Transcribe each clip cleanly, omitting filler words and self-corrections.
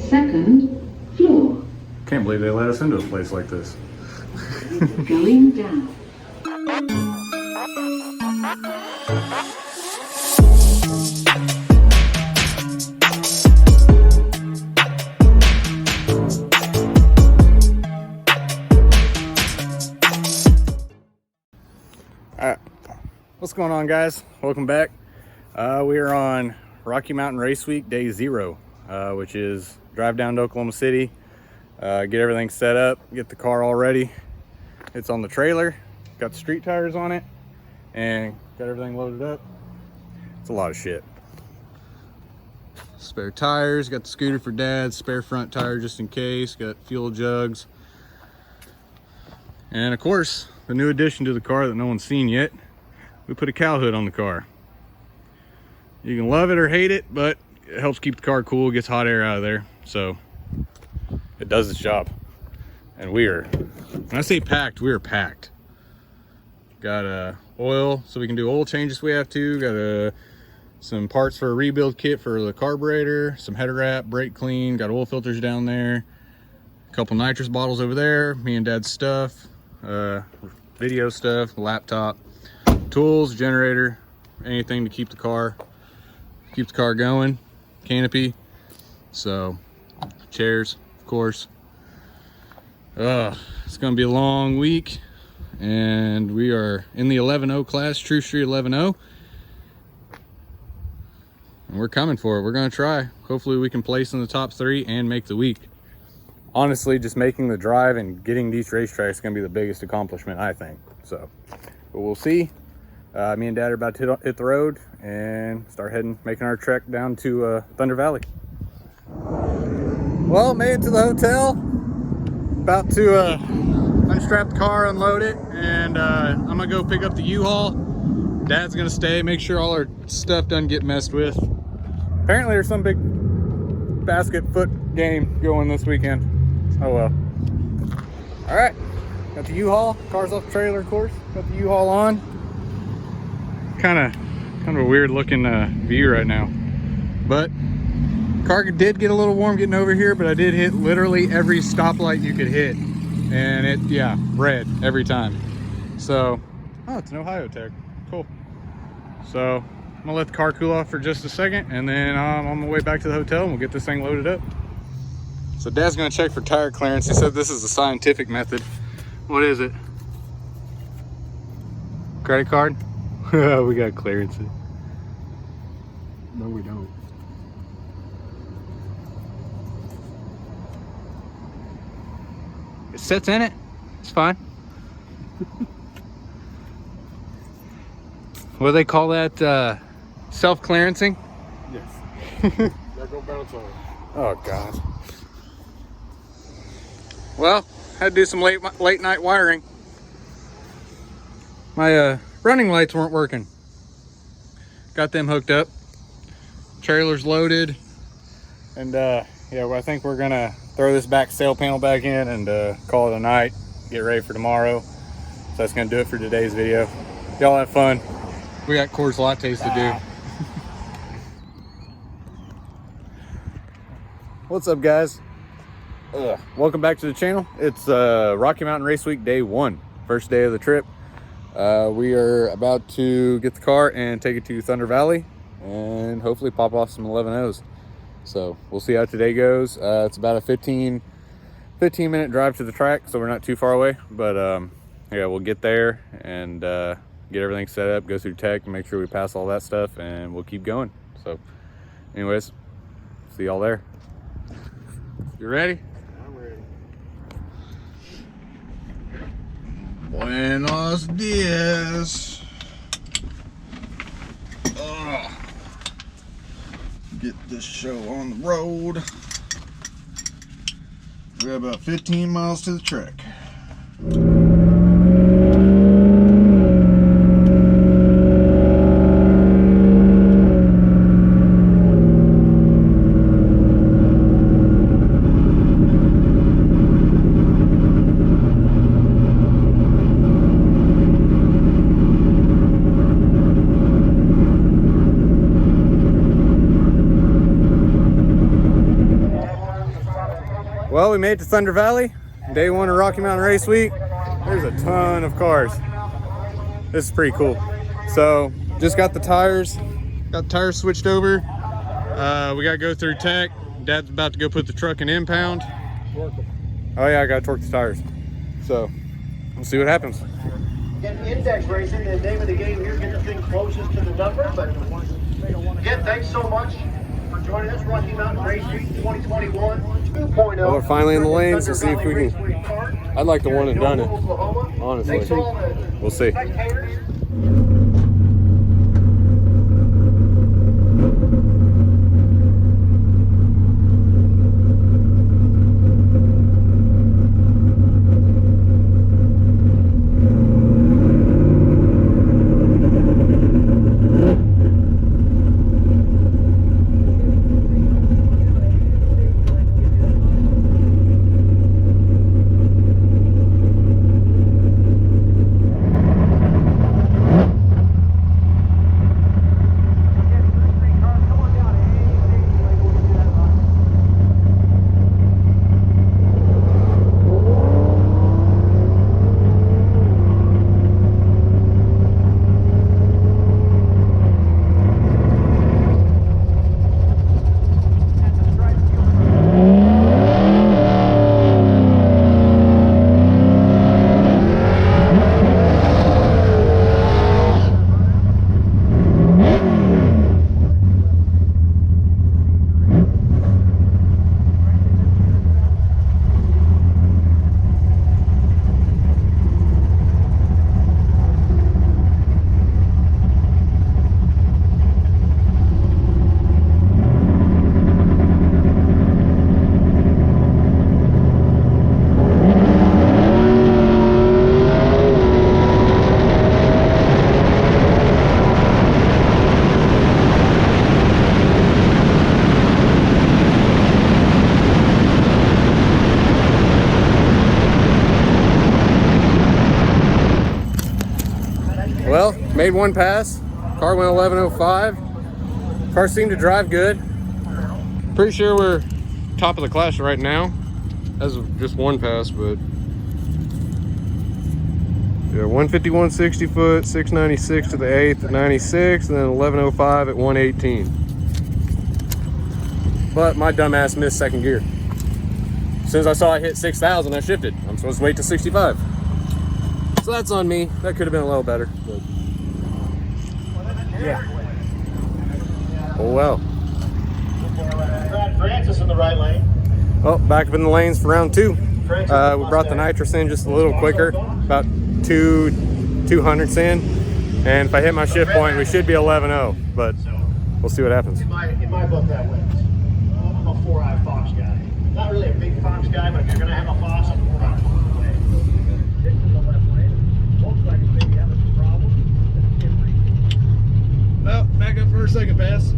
2nd floor. Can't believe they let us into a place like this. Going down. Alright, what's going on, guys? Welcome back. We are on Rocky Mountain Race Week Day 0, which is drive down to Oklahoma City, get everything set up, get the car all ready. It's on the trailer, got the street tires on it, and got everything loaded up. It's a lot of shit. Spare tires, got the scooter for Dad, spare front tire just in case, got fuel jugs, and of course, the new addition to the car that no one's seen yet, we put a cow hood on the car. You can love it or hate it, but it helps keep the car cool, gets hot air out of there, so it does its job. And when I say packed, we are packed. Got oil, so we can do oil changes if we have to. Got some parts for a rebuild kit for the carburetor, some header wrap, brake clean, got oil filters down there, a couple nitrous bottles over there, me and Dad's stuff, video stuff, laptop, tools, generator, anything to keep the car going, canopy, so chairs, of course. It's gonna be a long week, and we are in the 11-0 class, True Street 11-0, and we're coming for it. We're gonna try. Hopefully we can place in the top 3 and make the week. Honestly, just making the drive and getting these racetracks is gonna be the biggest accomplishment, I think. So, but we'll see. Me and Dad are about to hit the road and start making our trek down to Thunder Valley. Well, made it to the hotel. About to unstrap the car, unload it, and I'm gonna go pick up the U-Haul. Dad's gonna stay, make sure all our stuff doesn't get messed with. Apparently there's some big basket foot game going this weekend. Oh well. All right, got the U-Haul, car's off the trailer, of course. Got the U-Haul on. Kind of a weird looking view right now, but car did get a little warm getting over here, but I did hit literally every stoplight you could hit, and it, yeah, red every time. So, oh, it's an Ohio tag, cool. So I'm gonna let the car cool off for just a second, and then I'm on my way back to the hotel and we'll get this thing loaded up. So Dad's gonna check for tire clearance. He said this is the scientific method. What is it? Credit card? We got clearance. No, we don't. It sits in it. It's fine. What do they call that? Self-clearancing? Yes. That go bounce on it. Oh God. Well, had to do some late night wiring. My running lights weren't working. Got them hooked up. Trailer's loaded, and yeah, well, I think we're gonna throw this back sail panel back in and call it a night. Get ready for tomorrow. So that's gonna do it for today's video. Y'all have fun. We got Coors lattes to do. What's up, guys? Welcome back to the channel. It's Rocky Mountain Race Week Day 1, first day of the trip. We are about to get the car and take it to Thunder Valley and hopefully pop off some 11-0s. So we'll see how today goes. It's about a 15 minute drive to the track, so we're not too far away, but yeah, we'll get there and get everything set up, go through tech and make sure we pass all that stuff, and we'll keep going. So anyways, see y'all there. You ready? I'm ready. Buenos dias. Get this show on the road. We have about 15 miles to the track. Well, we made it to Thunder Valley. Day 1 of Rocky Mountain Race Week. There's a ton of cars. This is pretty cool. So, just got the tires switched over. We got to go through tech. Dad's about to go put the truck in impound. Oh yeah, I got to torque the tires. So, we'll see what happens. Again, index racing, the name of the game here, get the thing closest to the number. But again, thanks so much for joining us. Rocky Mountain Race Week 2021 2.0. Well, we're finally in the lanes. We'll see if we can. I'd like the one and done it, honestly. We'll see. Well, made one pass. Car went 11:05. Car seemed to drive good. Pretty sure we're top of the class right now. As of just one pass, but yeah, 151 60 foot, 696 to the 8th at 96, and then 11:05 at 118. But my dumbass missed second gear. As soon as I saw I hit 6,000, I shifted. I'm supposed to wait to 65. So that's on me. That could have been a little better, but yeah. Oh well. Francis in the right lane. Oh, back up in the lanes for round 2. We brought the nitrous in just a little quicker, about 200s in. And if I hit my shift point, we should be 11:0, but we'll see what happens. In my book, that wins. I'm a 4-eye Fox guy. Not really a big Fox guy, but if you're going to have a Fox, I'm 4-eye Fox. Well, back up for a second pass.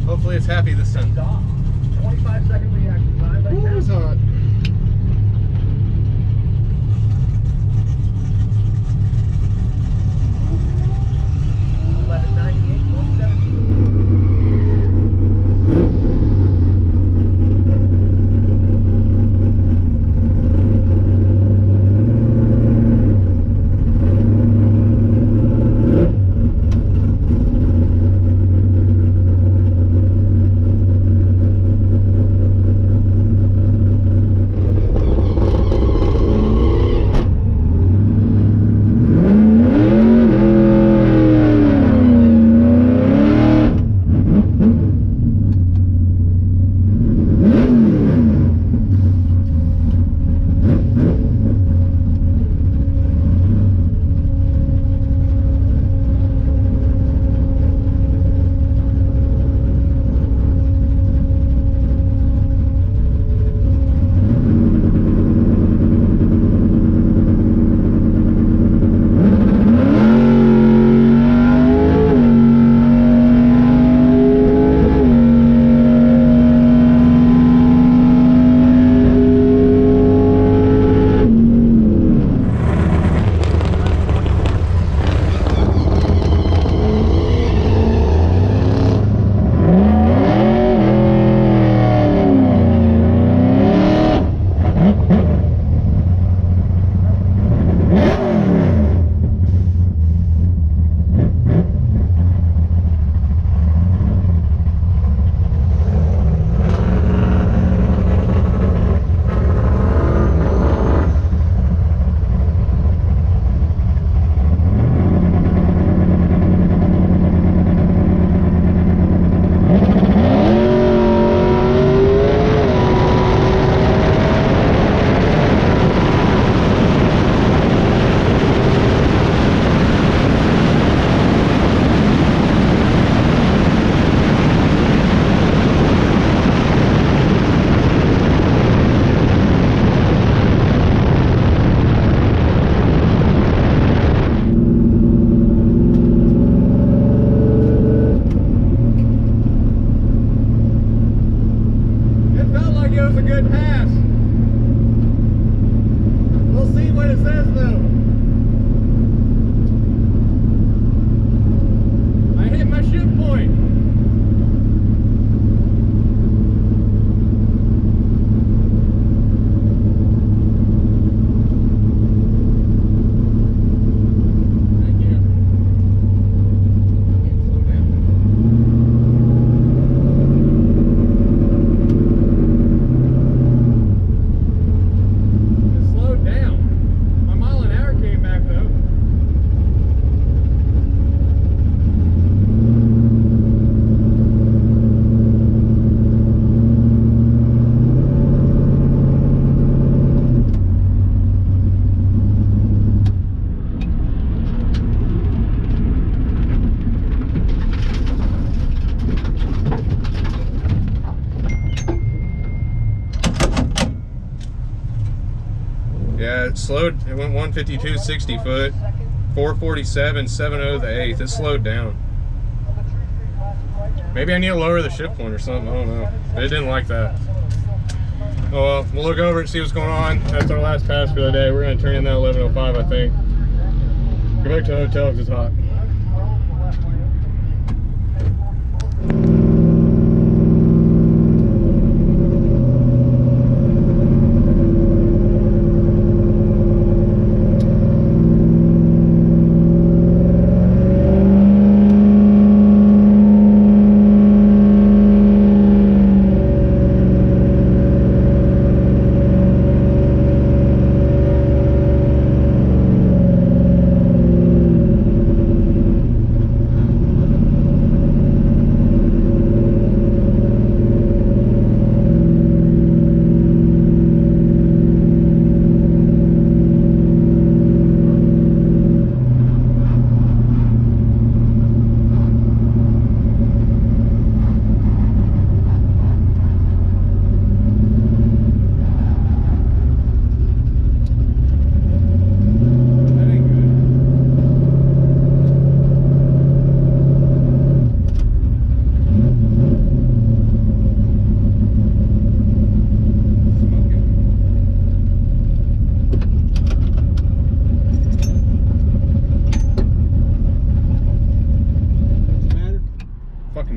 Hopefully it's happy this time. 25-second reaction time. Ooh, it's hot. goes a good pass. We'll see what it says though. I hit my shift point. Yeah, it slowed. It went 152, 60 foot, 447, 70 the 8th. It slowed down. Maybe I need to lower the shift point or something. I don't know. But it didn't like that. Oh well, we'll look over and see what's going on. That's our last pass for the day. We're going to turn in that 1105, I think. Go back to the hotel because it's hot.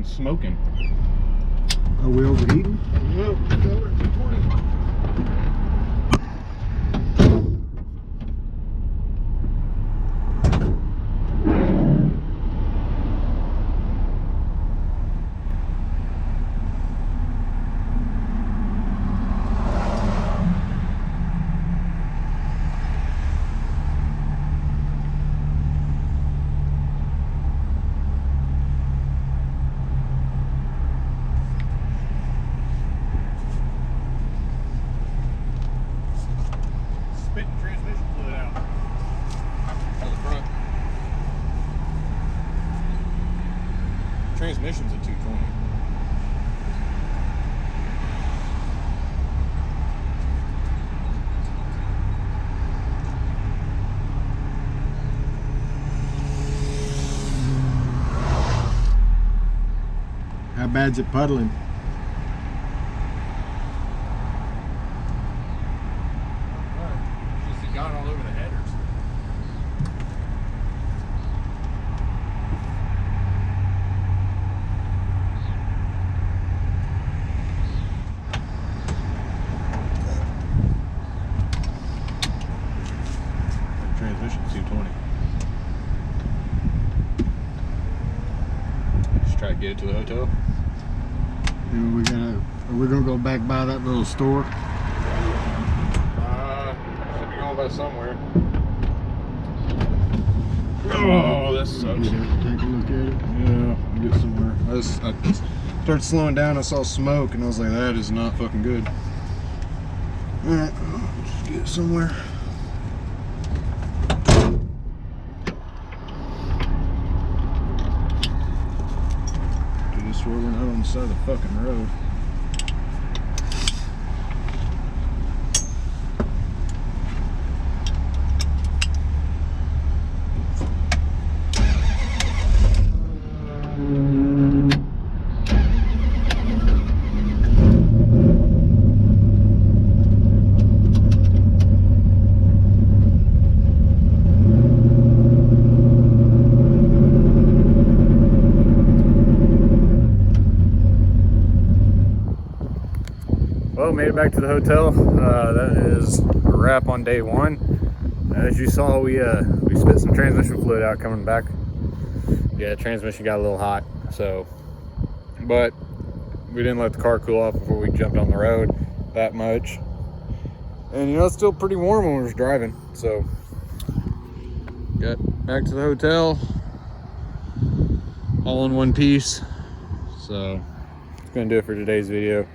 Smoking. Are we overheating? Well, spitting transmission fluid out on the front. Transmission's at 220. How bad's it puddling? Just got all over the headers. Transmission 220. Just try to get it to the hotel. Are we gonna go back by that little store? Should be going by somewhere. Oh, that sucks. Take a look at it. Yeah, get somewhere. I started slowing down. I saw smoke, and I was like, "That is not fucking good." All right, just get somewhere. Dude, I swear we're not on the side of the fucking road. Well, made it back to the hotel. That is a wrap on day one. As you saw, we spit some transmission fluid out coming back. Yeah, transmission got a little hot, so, but we didn't let the car cool off before we jumped on the road that much. And you know, it's still pretty warm when we was driving, so got back to the hotel all in one piece. So that's gonna do it for today's video.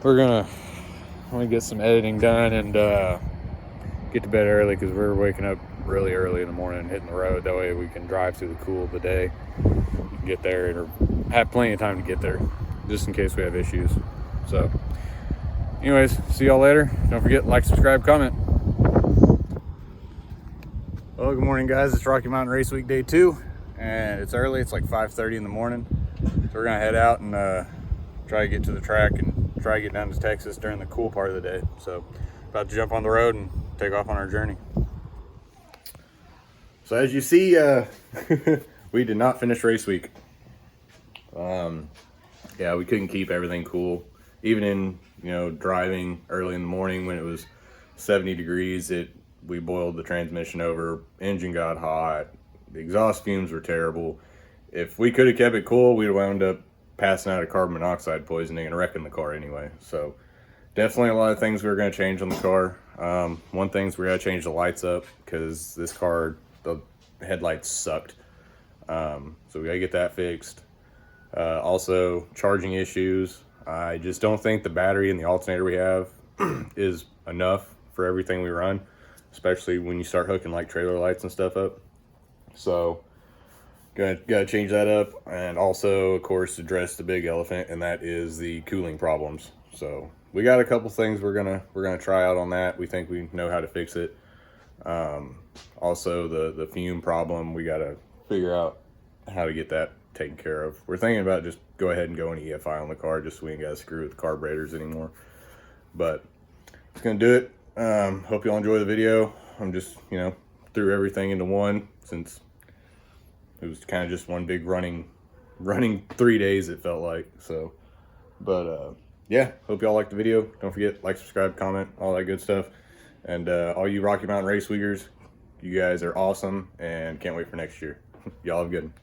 We're gonna get some editing done and get to bed early because we're waking up really early in the morning and hitting the road. That way we can drive through the cool of the day, get there, or have plenty of time to get there just in case we have issues. So anyways, see y'all later. Don't forget, like, subscribe, comment. Well, good morning guys. It's Rocky Mountain Race Week day 2 and it's early. It's like 5:30 in the morning. So we're gonna head out and try to get to the track and try to get down to Texas during the cool part of the day. So about to jump on the road and take off on our journey. So as you see, we did not finish race week. Yeah, we couldn't keep everything cool. Even in, you know, driving early in the morning when it was 70 degrees, we boiled the transmission over, engine got hot, the exhaust fumes were terrible. If we could have kept it cool, we'd have wound up passing out of carbon monoxide poisoning and wrecking the car anyway. So definitely a lot of things we were going to change on the car. One thing is we got to change the lights up because this car, the headlights sucked. So we got to get that fixed. Also charging issues. I just don't think the battery and the alternator we have is enough for everything we run, especially when you start hooking like trailer lights and stuff up. So gotta change that up, and also of course address the big elephant, and that is the cooling problems. So we got a couple things we're gonna try out on that. We think we know how to fix it. Also the fume problem, we gotta figure out how to get that taken care of. We're thinking about just go ahead and go an EFI on the car just so we ain't gotta screw with the carburetors anymore. But it's gonna do it. Hope y'all enjoy the video. I'm just, you know, threw everything into one since it was kind of just one big running 3 days, it felt like. So, but yeah, hope y'all liked the video. Don't forget, like, subscribe, comment, all that good stuff. And all you Rocky Mountain Race Weekers, you guys are awesome and can't wait for next year. Y'all have a good one.